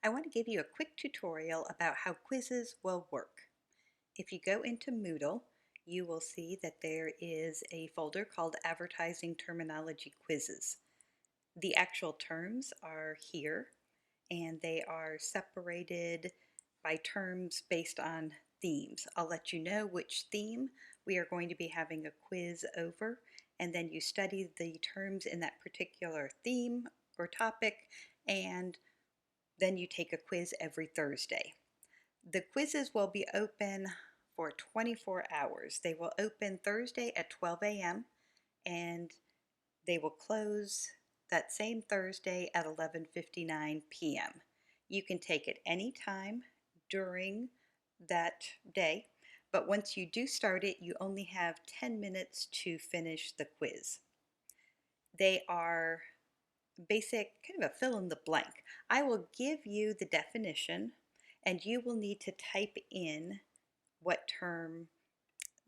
I want to give you a quick tutorial about how quizzes will work. If you go into Moodle, you will see that there is a folder called Advertising Terminology Quizzes. The actual terms are here, and they are separated by terms based on themes. I'll let you know which theme we are going to be having a quiz over, and then you study the terms in that particular theme or topic, and then you take a quiz every Thursday. The quizzes will be open for 24 hours. They will open Thursday at 12 a.m. and they will close that same Thursday at 11:59 p.m. You can take it any time during that day, but once you do start it, you only have 10 minutes to finish the quiz. They are basic, kind of a fill in the blank. I will give you the definition and you will need to type in what term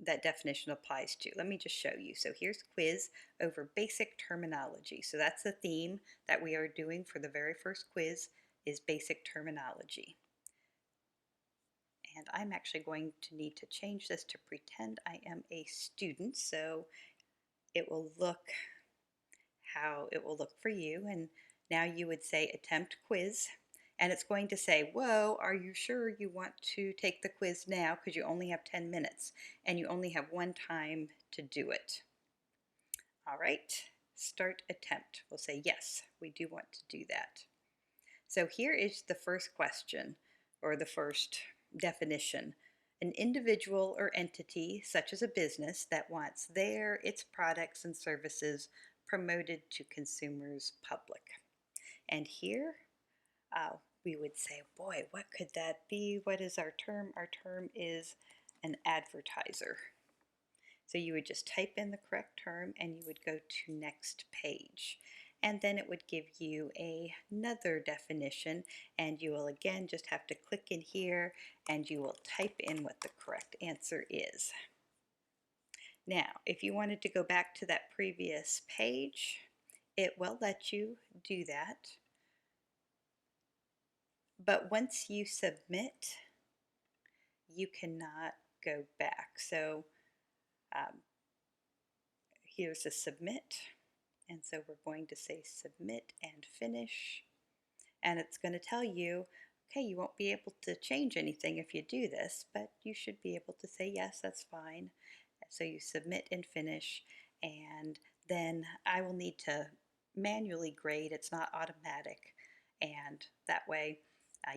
that definition applies to. Let me just show you. So here's quiz over basic terminology. So that's the theme that we are doing for the very first quiz is basic terminology. And I'm actually going to need to change this to pretend I am a student so it will look how it will look for you. And now you would say attempt quiz, and it's going to say, whoa, are you sure you want to take the quiz now, because you only have 10 minutes and you only have one time to do it. All right, start attempt. We'll say yes, we do want to do that. So here is the first question, or the first definition. An individual or entity, such as a business, that wants its products and services promoted to consumers public. And here we would say, boy, what could that be? What is our term? Our term is an advertiser. So you would just type in the correct term and you would go to next page. And then it would give you another definition, and you will again just have to click in here and you will type in what the correct answer is. Now, if you wanted to go back to that previous page, it will let you do that. But once you submit, you cannot go back. So here's a submit. And so we're going to say submit and finish. And it's going to tell you, okay, you won't be able to change anything if you do this, but you should be able to say, yes, that's fine. So you submit and finish, and then I will need to manually grade. It's not automatic. And that way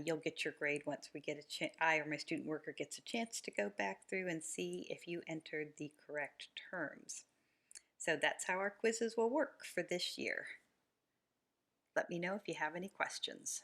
you'll get your grade once we get I or my student worker gets a chance to go back through and see if you entered the correct terms. So that's how our quizzes will work for this year. Let me know if you have any questions.